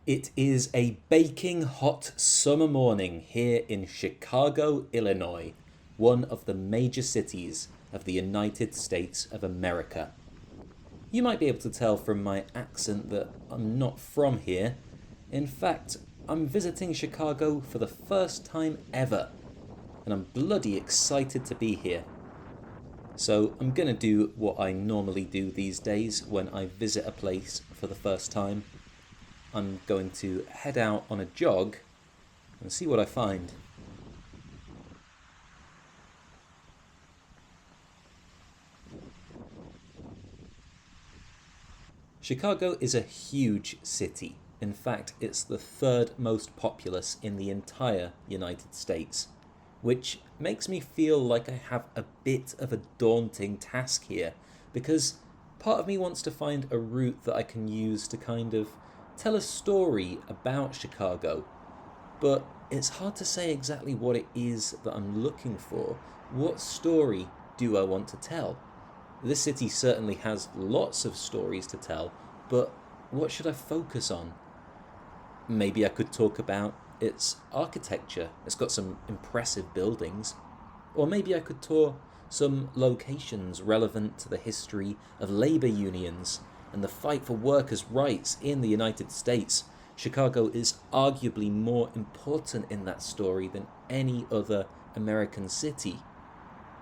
It is a baking hot summer morning here in Chicago, Illinois, one of the major cities of the United States of America. You might be able to tell from my accent that I'm not from here. In fact, I'm visiting Chicago for the first time ever, and I'm bloody excited to be here. So I'm going to do what I normally do these days when I visit a place for the first time. I'm going to head out on a jog and see what I find. Chicago is a huge city. In fact, it's the third most populous in the entire United States, which makes me feel like I have a bit of a daunting task here, because part of me wants to find a route that I can use to kind of tell a story about Chicago, but it's hard to say exactly what it is that I'm looking for. What story do I want to tell? This city certainly has lots of stories to tell, but what should I focus on? Maybe I could talk about its architecture. It's got some impressive buildings. Or maybe I could tour some locations relevant to the history of labor unions and the fight for workers' rights in the United States. Chicago is arguably more important in that story than any other American city.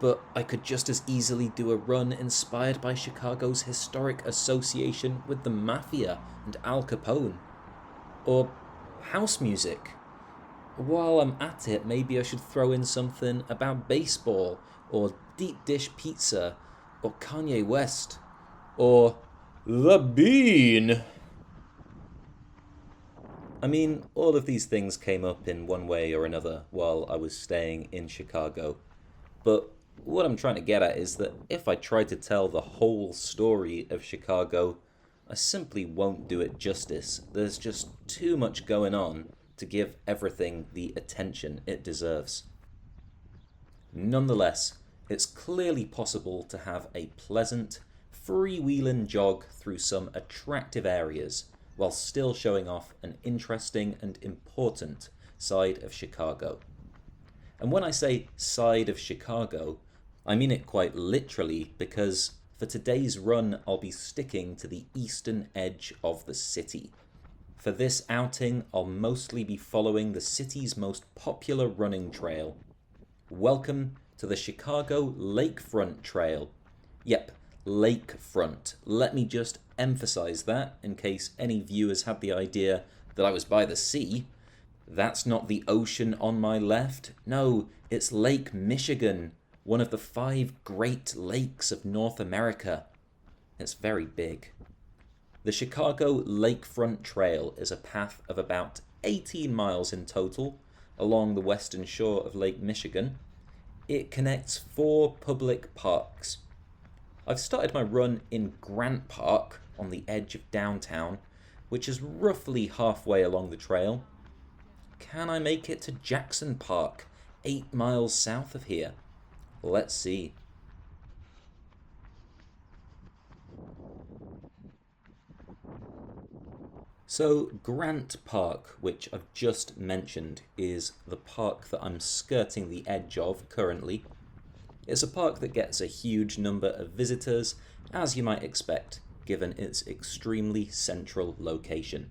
But I could just as easily do a run inspired by Chicago's historic association with the Mafia and Al Capone. Or house music. While I'm at it, maybe I should throw in something about baseball, or deep dish pizza, or Kanye West, or the bean. I mean, all of these things came up in one way or another while I was staying in Chicago. But what I'm trying to get at is that if I try to tell the whole story of Chicago, I simply won't do it justice. There's just too much going on to give everything the attention it deserves. Nonetheless, it's clearly possible to have a pleasant, freewheeling jog through some attractive areas while still showing off an interesting and important side of Chicago. And when I say side of Chicago, I mean it quite literally, because for today's run I'll be sticking to the eastern edge of the city. For this outing, I'll mostly be following the city's most popular running trail. Welcome to the Chicago Lakefront Trail. Yep, Lakefront. Let me just emphasize that in case any viewers had the idea that I was by the sea. That's not the ocean on my left. No, it's Lake Michigan, one of the 5 Great Lakes of North America. It's very big. The Chicago Lakefront Trail is a path of about 18 miles in total along the western shore of Lake Michigan. It connects 4 public parks. I've started my run in Grant Park on the edge of downtown, which is roughly halfway along the trail. Can I make it to Jackson Park, 8 miles south of here? Let's see. So Grant Park, which I've just mentioned, is the park that I'm skirting the edge of currently. It's a park that gets a huge number of visitors, as you might expect, given its extremely central location.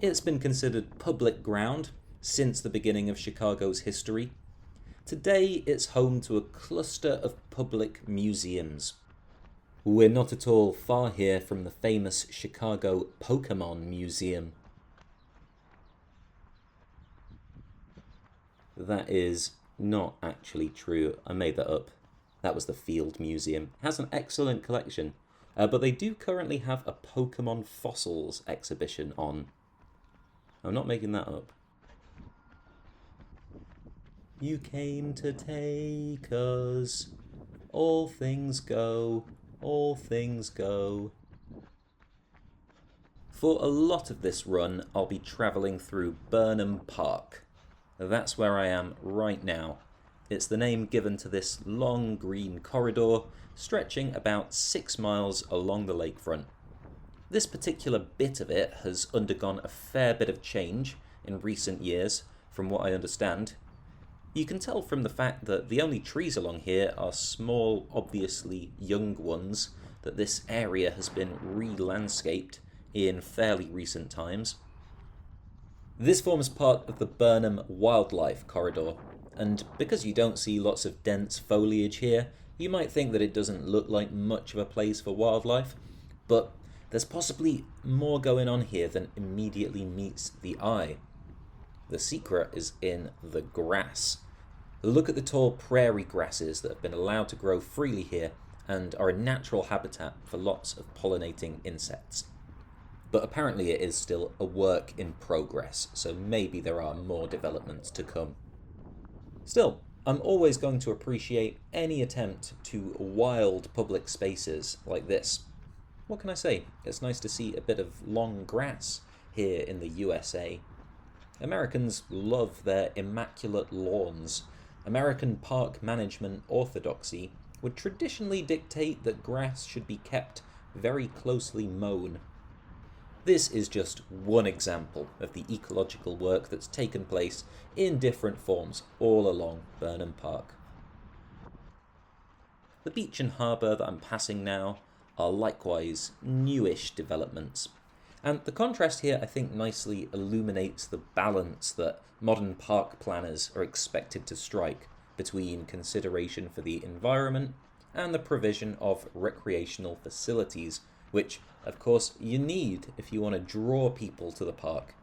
It's been considered public ground since the beginning of Chicago's history. Today it's home to a cluster of public museums. We're not at all far here from the famous Chicago Pokemon Museum. That is not actually true. I made that up. That was the Field Museum. It has an excellent collection, but they do currently have a Pokemon fossils exhibition on. I'm not making that up. You came to take us. All things go. All things go. For a lot of this run, I'll be travelling through Burnham Park. That's where I am right now. It's the name given to this long green corridor stretching about 6 miles along the lakefront. This particular bit of it has undergone a fair bit of change in recent years, from what I understand. You can tell from the fact that the only trees along here are small, obviously young ones, that this area has been re-landscaped in fairly recent times. This forms part of the Burnham Wildlife Corridor, and because you don't see lots of dense foliage here, you might think that it doesn't look like much of a place for wildlife, but there's possibly more going on here than immediately meets the eye. The secret is in the grass. Look at the tall prairie grasses that have been allowed to grow freely here and are a natural habitat for lots of pollinating insects. But apparently it is still a work in progress, so maybe there are more developments to come. Still, I'm always going to appreciate any attempt to wild public spaces like this. What can I say? It's nice to see a bit of long grass here in the USA. Americans love their immaculate lawns. American park management orthodoxy would traditionally dictate that grass should be kept very closely mown. This is just one example of the ecological work that's taken place in different forms all along Burnham Park. The beach and harbour that I'm passing now are likewise newish developments. And the contrast here, I think, nicely illuminates the balance that modern park planners are expected to strike between consideration for the environment and the provision of recreational facilities, which, of course, you need if you want to draw people to the park.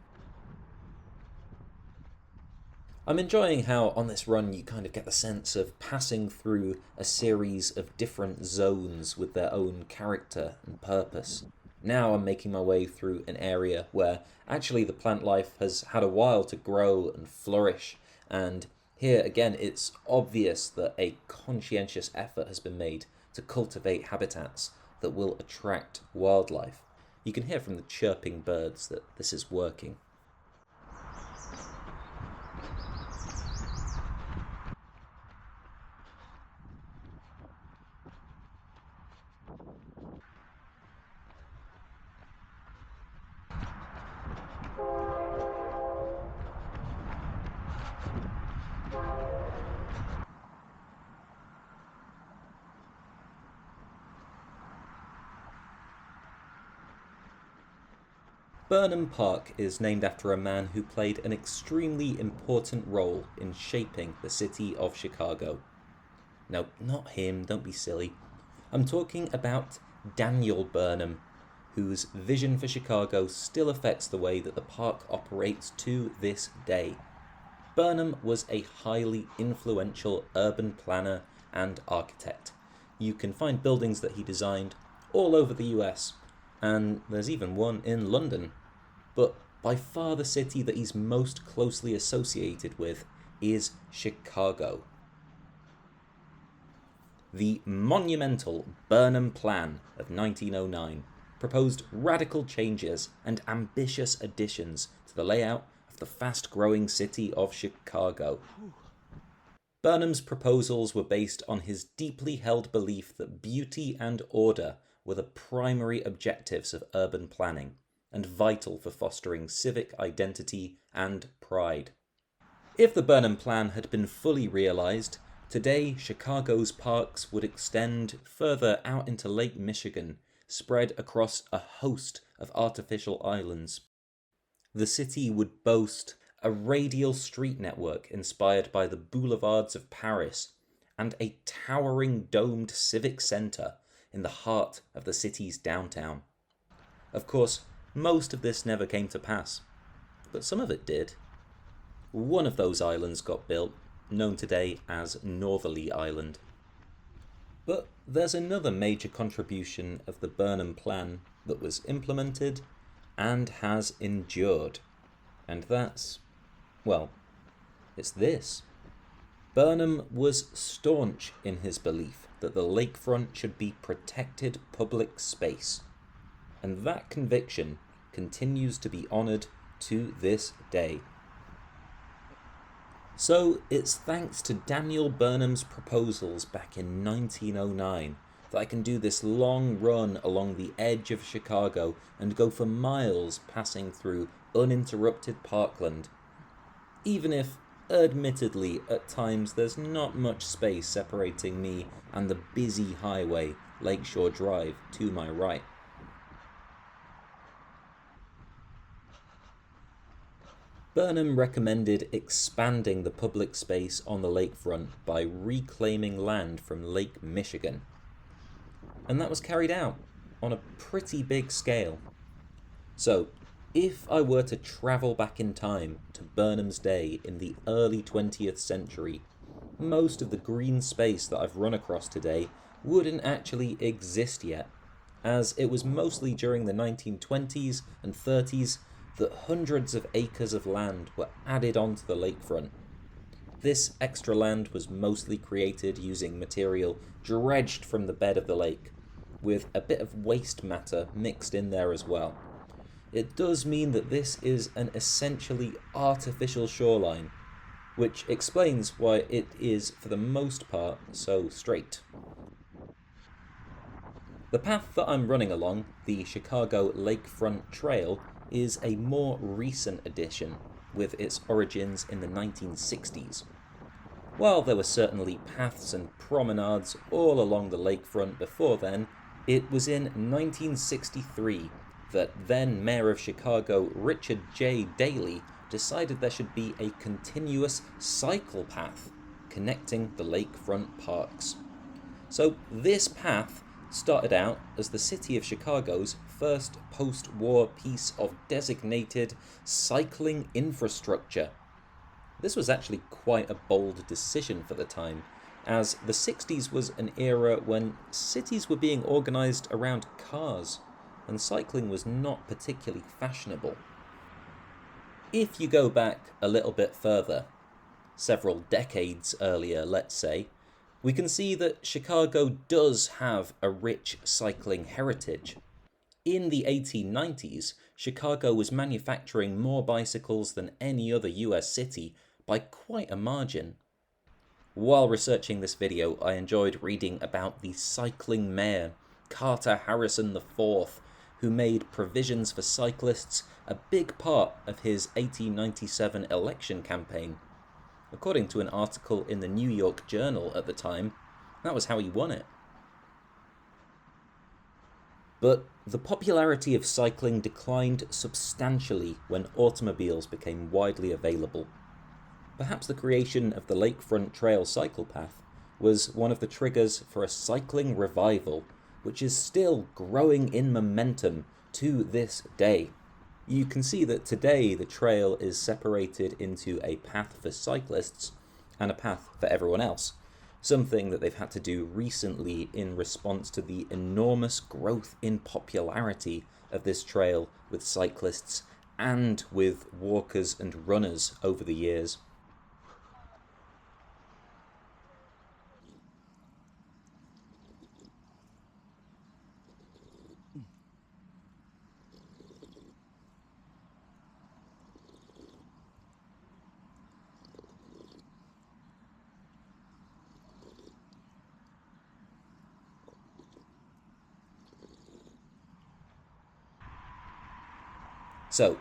I'm enjoying how on this run you kind of get the sense of passing through a series of different zones with their own character and purpose. Now I'm making my way through an area where actually the plant life has had a while to grow and flourish, and here again it's obvious that a conscientious effort has been made to cultivate habitats that will attract wildlife. You can hear from the chirping birds that this is working. Burnham Park is named after a man who played an extremely important role in shaping the city of Chicago. No, not him, don't be silly. I'm talking about Daniel Burnham, whose vision for Chicago still affects the way that the park operates to this day. Burnham was a highly influential urban planner and architect. You can find buildings that he designed all over the US, and there's even one in London. But by far the city that he's most closely associated with is Chicago. The monumental Burnham Plan of 1909 proposed radical changes and ambitious additions to the layout of the fast-growing city of Chicago. Burnham's proposals were based on his deeply held belief that beauty and order were the primary objectives of urban planning, and vital for fostering civic identity and pride. If the Burnham Plan had been fully realised, today Chicago's parks would extend further out into Lake Michigan, spread across a host of artificial islands. The city would boast a radial street network inspired by the boulevards of Paris, and a towering domed civic centre in the heart of the city's downtown. Of course, most of this never came to pass, but some of it did. One of those islands got built, known today as Northerly Island. But there's another major contribution of the Burnham Plan that was implemented and has endured, and that's, well, it's this. Burnham was staunch in his belief that the lakefront should be protected public space, and that conviction continues to be honoured to this day. So it's thanks to Daniel Burnham's proposals back in 1909 that I can do this long run along the edge of Chicago and go for miles passing through uninterrupted parkland, even if, admittedly, at times there's not much space separating me and the busy highway Lakeshore Drive to my right. Burnham recommended expanding the public space on the lakefront by reclaiming land from Lake Michigan. And that was carried out on a pretty big scale. So, if I were to travel back in time to Burnham's day in the early 20th century, most of the green space that I've run across today wouldn't actually exist yet, as it was mostly during the 1920s and 30s that hundreds of acres of land were added onto the lakefront. This extra land was mostly created using material dredged from the bed of the lake, with a bit of waste matter mixed in there as well. It does mean that this is an essentially artificial shoreline, which explains why it is, for the most part, so straight. The path that I'm running along, the Chicago Lakefront Trail, is a more recent addition, with its origins in the 1960s. While there were certainly paths and promenades all along the lakefront before then, it was in 1963 that then Mayor of Chicago Richard J. Daley decided there should be a continuous cycle path connecting the lakefront parks. So this path started out as the city of Chicago's first post-war piece of designated cycling infrastructure. This was actually quite a bold decision for the time, as the 60s was an era when cities were being organised around cars, and cycling was not particularly fashionable. If you go back a little bit further, several decades earlier, let's say, we can see that Chicago does have a rich cycling heritage. In the 1890s, Chicago was manufacturing more bicycles than any other US city by quite a margin. While researching this video, I enjoyed reading about the cycling mayor, Carter Harrison IV, who made provisions for cyclists a big part of his 1897 election campaign. According to an article in the New York Journal at the time, that was how he won it. But the popularity of cycling declined substantially when automobiles became widely available. Perhaps the creation of the Lakefront Trail cycle path was one of the triggers for a cycling revival, which is still growing in momentum to this day. You can see that today the trail is separated into a path for cyclists and a path for everyone else, something that they've had to do recently in response to the enormous growth in popularity of this trail with cyclists and with walkers and runners over the years. So,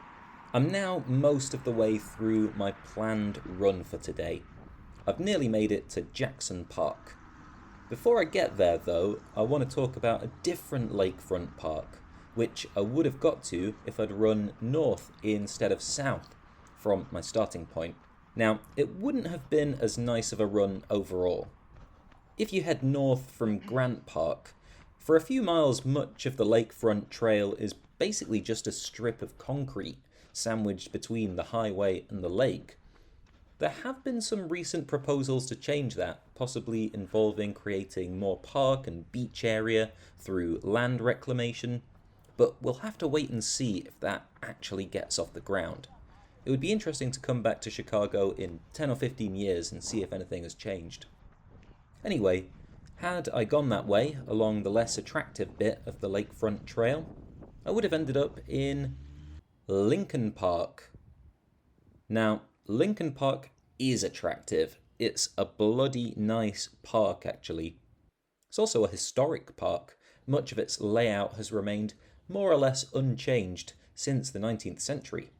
I'm now most of the way through my planned run for today. I've nearly made it to Jackson Park. Before I get there though, I want to talk about a different lakefront park, which I would have got to if I'd run north instead of south from my starting point. Now, it wouldn't have been as nice of a run overall. If you head north from Grant Park, for a few miles much of the lakefront trail is basically just a strip of concrete sandwiched between the highway and the lake. There have been some recent proposals to change that, possibly involving creating more park and beach area through land reclamation, but we'll have to wait and see if that actually gets off the ground. It would be interesting to come back to Chicago in 10 or 15 years and see if anything has changed. Anyway, had I gone that way, along the less attractive bit of the lakefront trail, I would have ended up in Lincoln Park. Now, Lincoln Park is attractive. It's a bloody nice park, actually. It's also a historic park. Much of its layout has remained more or less unchanged since the 19th century.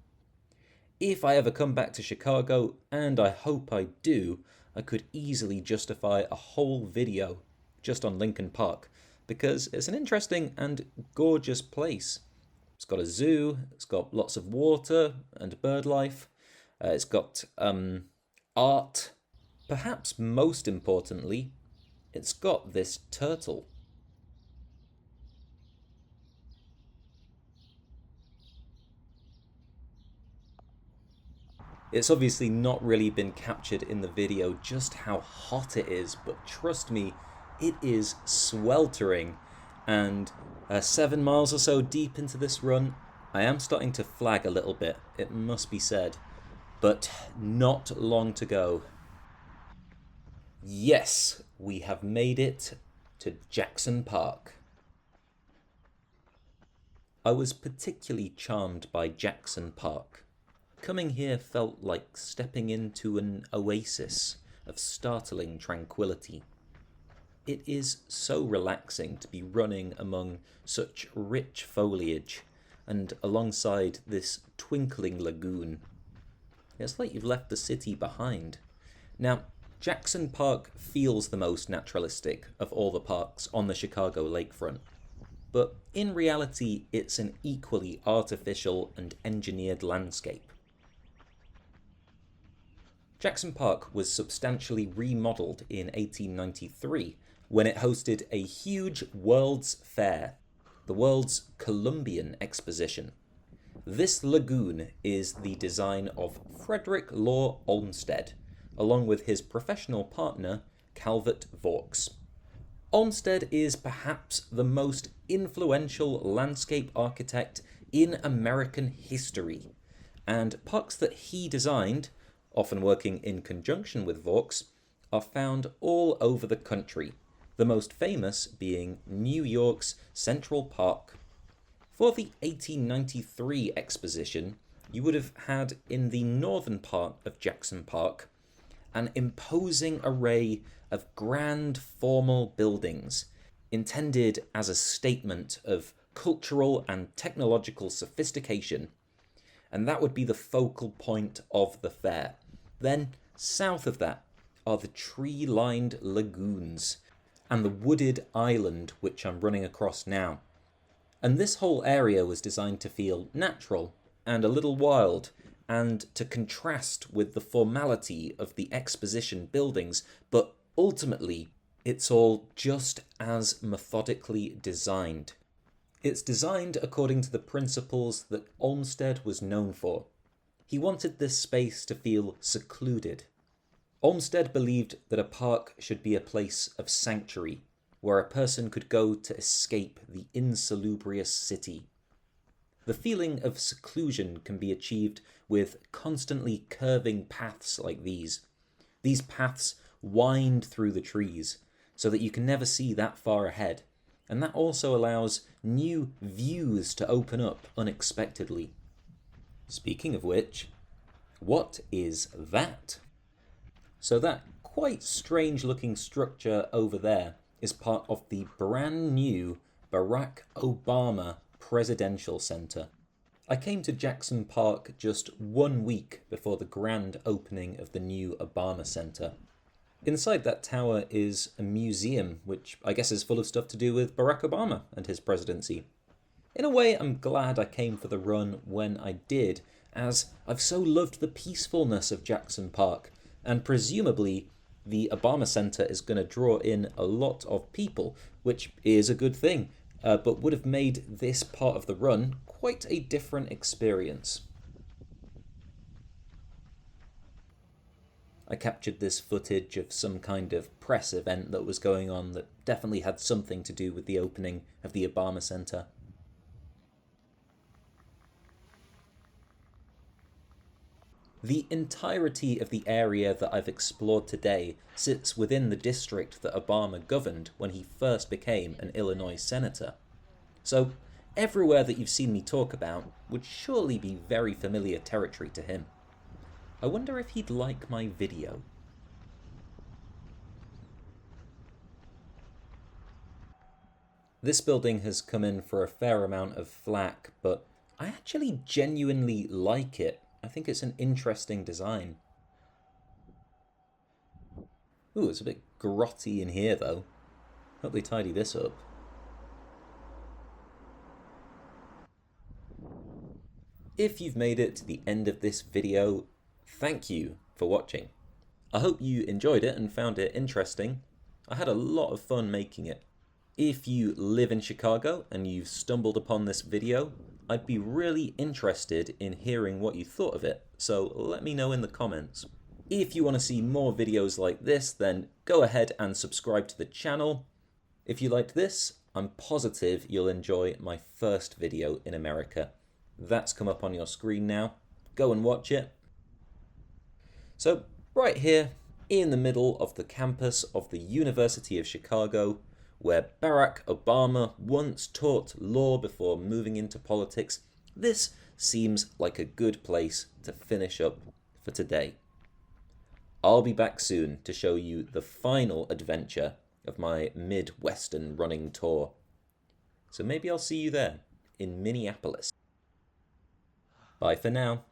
If I ever come back to Chicago, and I hope I do, I could easily justify a whole video just on Lincoln Park, because it's an interesting and gorgeous place. It's got a zoo, it's got lots of water and bird life, it's got art. Perhaps most importantly, it's got this turtle. It's obviously not really been captured in the video just how hot it is, but trust me, it is sweltering. And 7 miles or so deep into this run, I am starting to flag a little bit, it must be said. But not long to go. Yes, we have made it to Jackson Park. I was particularly charmed by Jackson Park. Coming here felt like stepping into an oasis of startling tranquility. It is so relaxing to be running among such rich foliage and alongside this twinkling lagoon. It's like you've left the city behind. Now, Jackson Park feels the most naturalistic of all the parks on the Chicago lakefront, but in reality it's an equally artificial and engineered landscape. Jackson Park was substantially remodeled in 1893 when it hosted a huge World's Fair, the World's Columbian Exposition. This lagoon is the design of Frederick Law Olmsted, along with his professional partner, Calvert Vaux. Olmsted is perhaps the most influential landscape architect in American history, and parks that he designed, often working in conjunction with Vaux, are found all over the country, the most famous being New York's Central Park. For the 1893 exposition, you would have had in the northern part of Jackson Park an imposing array of grand formal buildings intended as a statement of cultural and technological sophistication, and that would be the focal point of the fair. Then, south of that are the tree-lined lagoons and the wooded island which I'm running across now. And this whole area was designed to feel natural and a little wild, and to contrast with the formality of the exposition buildings, but ultimately, it's all just as methodically designed. It's designed according to the principles that Olmsted was known for. He wanted this space to feel secluded. Olmsted believed that a park should be a place of sanctuary, where a person could go to escape the insalubrious city. The feeling of seclusion can be achieved with constantly curving paths like these. These paths wind through the trees, so that you can never see that far ahead, and that also allows new views to open up unexpectedly. Speaking of which, what is that? So that quite strange looking structure over there is part of the brand new Barack Obama Presidential Center. I came to Jackson Park just 1 week before the grand opening of the new Obama Center. Inside that tower is a museum, which I guess is full of stuff to do with Barack Obama and his presidency. In a way, I'm glad I came for the run when I did, as I've so loved the peacefulness of Jackson Park, and presumably the Obama Center is going to draw in a lot of people, which is a good thing, but would have made this part of the run quite a different experience. I captured this footage of some kind of press event that was going on that definitely had something to do with the opening of the Obama Center. The entirety of the area that I've explored today sits within the district that Obama governed when he first became an Illinois senator. So everywhere that you've seen me talk about would surely be very familiar territory to him. I wonder if he'd like my video. This building has come in for a fair amount of flack, but I actually genuinely like it. I think it's an interesting design. Ooh, it's a bit grotty in here though. Hope they tidy this up. If you've made it to the end of this video, thank you for watching. I hope you enjoyed it and found it interesting. I had a lot of fun making it. If you live in Chicago and you've stumbled upon this video, I'd be really interested in hearing what you thought of it, so let me know in the comments. If you want to see more videos like this, then go ahead and subscribe to the channel. If you liked this, I'm positive you'll enjoy my first video in America. That's come up on your screen now. Go and watch it. So, right here, in the middle of the campus of the University of Chicago, where Barack Obama once taught law before moving into politics, this seems like a good place to finish up for today. I'll be back soon to show you the final adventure of my Midwestern running tour. So maybe I'll see you there in Minneapolis. Bye for now.